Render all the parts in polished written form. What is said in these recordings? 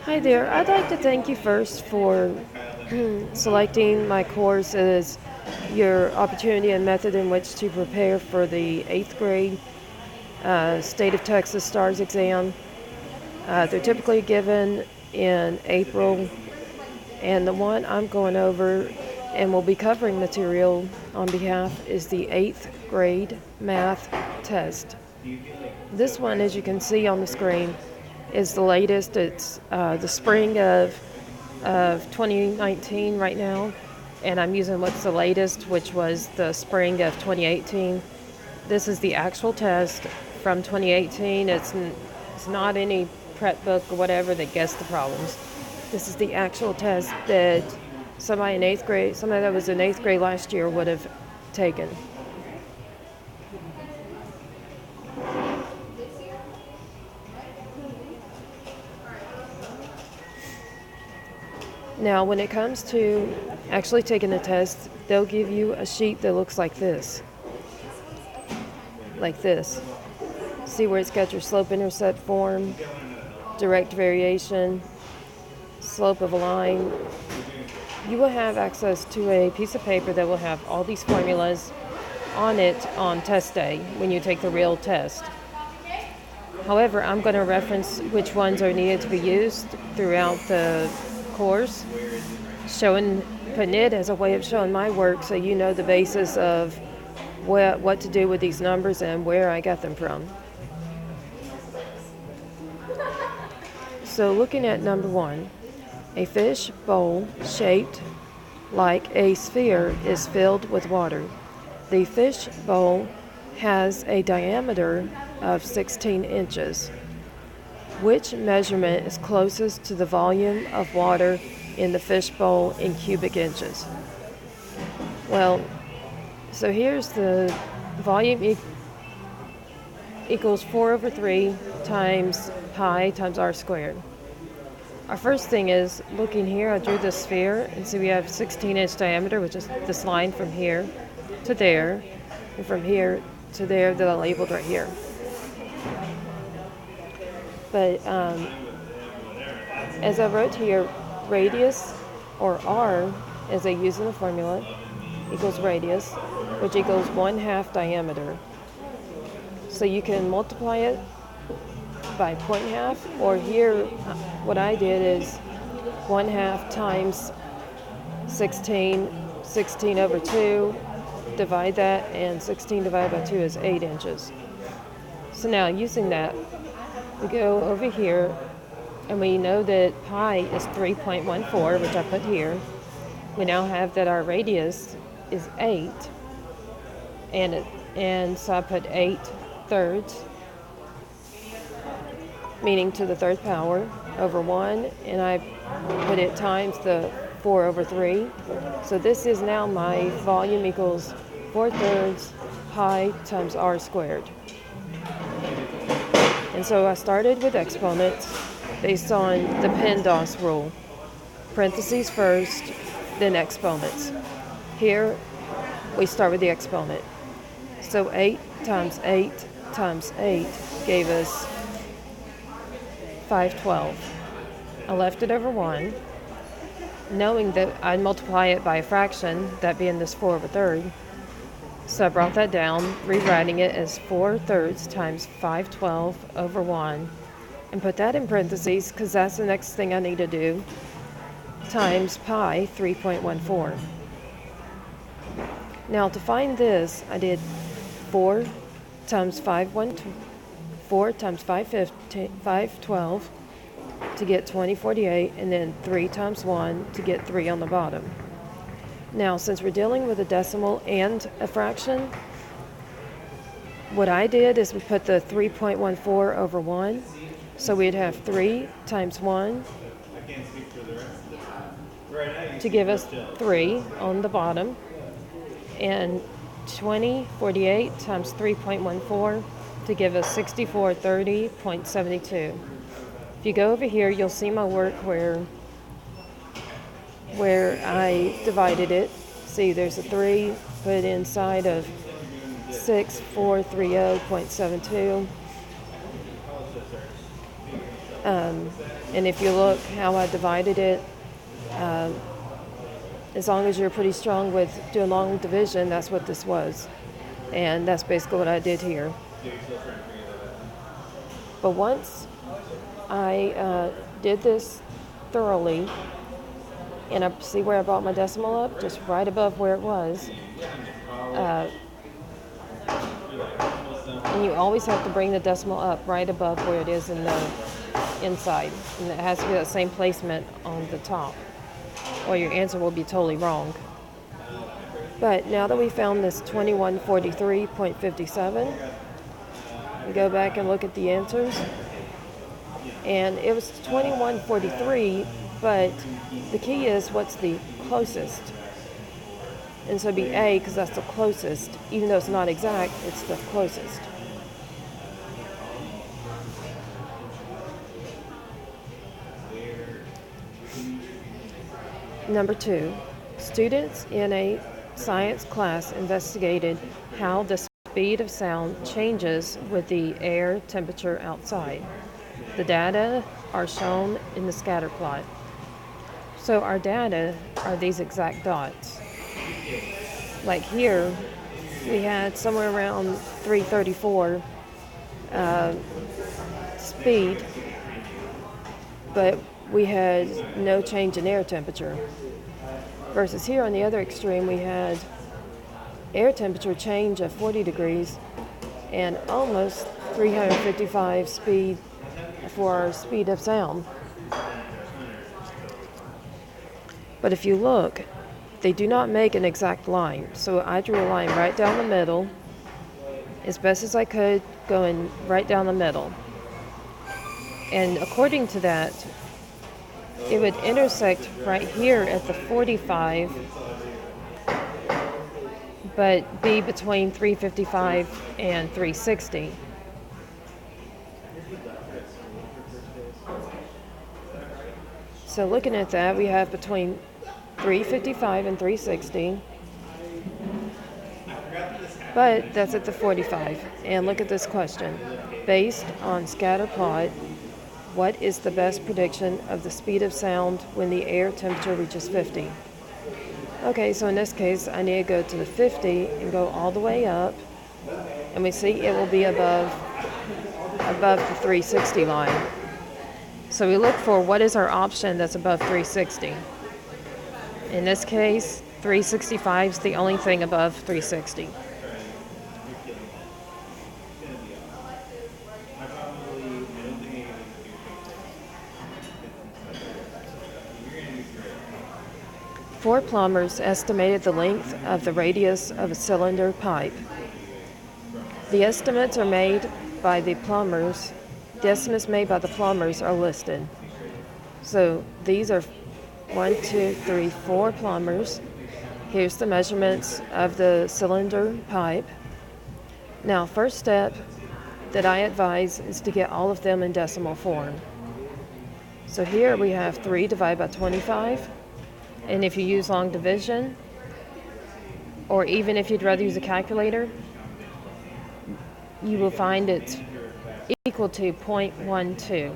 Hi there. I'd like to thank you first for selecting my course as your opportunity and method in which to prepare for the 8th grade State of Texas STAARS exam. They're typically given in April, and the one I'm going over and will be covering material on behalf is the 8th grade math test. This one, as you can see on the screen, is the latest. It's the spring of 2019 right now, and I'm using what's the latest, which was the spring of 2018. This is the actual test from 2018. It's not any prep book or whatever that guessed the problems. This is the actual test that somebody that was in 8th grade last year would have taken. Now, when it comes to actually taking the test, they'll give you a sheet that looks like this. Like this. See where it's got your slope-intercept form, direct variation, slope of a line. You will have access to a piece of paper that will have all these formulas on it on test day when you take the real test. However, I'm going to reference which ones are needed to be used throughout the course, putting it as a way of showing my work so you know the basis of what to do with these numbers and where I got them from. So looking at number 1, a fish bowl shaped like a sphere is filled with water. The fish bowl has a diameter of 16 inches. Which measurement is closest to the volume of water in the fish bowl in cubic inches? Well, so here's the volume equals 4 over 3 times pi times r squared. Our first thing is, looking here, I drew the sphere, and see we have 16-inch diameter, which is this line from here to there, and from here to there that I labeled right here. But as I wrote here, radius, or r, as I use in the formula, equals radius, which equals 1/2 diameter. So you can multiply it by 0.5, or here, what I did is 1/2 times 16 over 2, divide that, and 16 divided by 2 is 8 inches. So now, using that, we go over here, and we know that pi is 3.14, which I put here. We now have that our radius is 8, and so I put 8 thirds, meaning to the third power, over 1, and I put it times the 4 over 3. So this is now my volume equals 4 thirds pi times r squared. And so I started with exponents based on the PEMDAS rule. Parentheses first, then exponents. Here, we start with the exponent. So 8 times 8 times 8 gave us 512. I left it over 1, knowing that I'd multiply it by a fraction, that being this 4 over 3. So I brought that down, rewriting it as 4 thirds times 512 over 1, and put that in parentheses because that's the next thing I need to do, times pi 3.14. Now to find this, I did 4 times 512 to get 2048, and then 3 times 1 to get 3 on the bottom. Now, since we're dealing with a decimal and a fraction, what I did is we put the 3.14 over 1, so we'd have 3 times 1 to give us 3 on the bottom, and 2048 times 3.14 to give us 6430.72. If you go over here, you'll see my work where I divided it. See, there's a 3 put inside of 6430.72. And if you look how I divided it, as long as you're pretty strong with doing long division, that's what this was. And that's basically what I did here. But once I did this thoroughly, and I see where I brought my decimal up, just right above where it was. And you always have to bring the decimal up right above where it is in the inside. And it has to be that same placement on the top, or your answer will be totally wrong. But now that we found this 2143.57, we go back and look at the answers. And it was 2143, but the key is what's the closest. And so it'd be A, because that's the closest. Even though it's not exact, it's the closest. Number 2, students in a science class investigated how the speed of sound changes with the air temperature outside. The data are shown in the scatter plot. So our data are these exact dots. Like here, we had somewhere around 334 speed, but we had no change in air temperature. Versus here on the other extreme, we had air temperature change of 40 degrees and almost 355 speed for our speed of sound. But if you look, they do not make an exact line. So I drew a line right down the middle, as best as I could, going right down the middle. And according to that, it would intersect right here at the 45, but be between 355 and 360. So looking at that, we have between 355 and 360, but that's at the 45. And look at this question. Based on scatter plot, what is the best prediction of the speed of sound when the air temperature reaches 50? Okay, so in this case, I need to go to the 50 and go all the way up, and we see it will be above the 360 line. So we look for what is our option that's above 360. In this case, 365 is the only thing above 360. Four plumbers estimated the length of the radius of a cylinder pipe. The estimates made by the plumbers are listed. So these are 1, 2, 3, 4 plumbers. Here's the measurements of the cylinder pipe. Now, first step that I advise is to get all of them in decimal form. So here we have 3 divided by 25. And if you use long division, or even if you'd rather use a calculator, you will find it's equal to 0.12.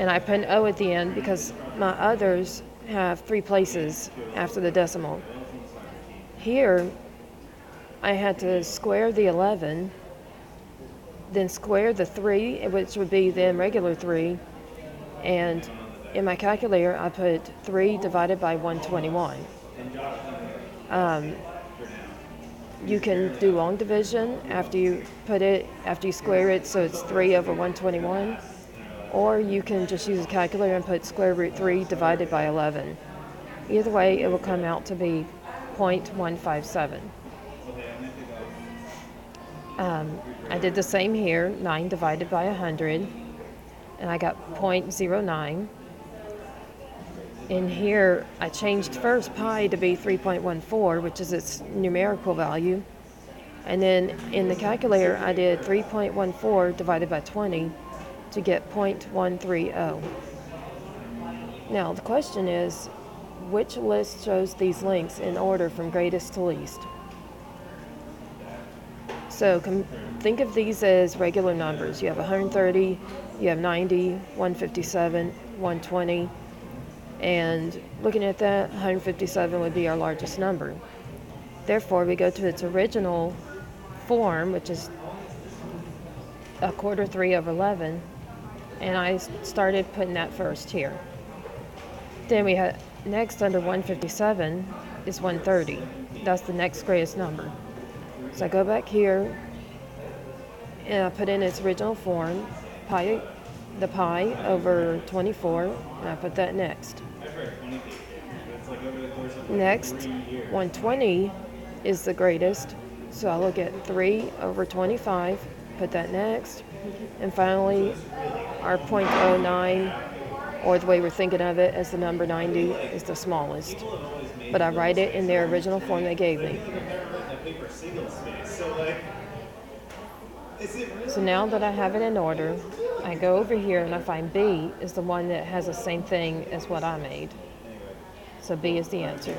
And I put an O at the end because my others have 3 places after the decimal. Here, I had to square the 11, then square the 3, which would be then regular 3, and in my calculator, I put 3 divided by 121. You can do long division after you square it, so it's 3 over 121. Or you can just use a calculator and put square root 3 divided by 11. Either way, it will come out to be 0.157. I did the same here, 9 divided by 100, and I got 0.09. In here, I changed first pi to be 3.14, which is its numerical value. And then in the calculator, I did 3.14 divided by 20 to get 0.130. Now, the question is, which list shows these links in order from greatest to least? So think of these as regular numbers. You have 130, You have 90, 157, 120, and looking at that, 157 would be our largest number. Therefore, we go to its original form, which is a quarter 3/11, and I started putting that first here. Then we had next under 157 is 130. That's the next greatest number. So I go back here and I put in its original form, the pi over 24, and I put that next. Next, 120 is the greatest, so I'll look at 3 over 25, put that next, and finally our 0.09, or the way we're thinking of it as the number 90, is the smallest. But I write it in their original form they gave me. So now that I have it in order, I go over here and I find B is the one that has the same thing as what I made. So B is the answer.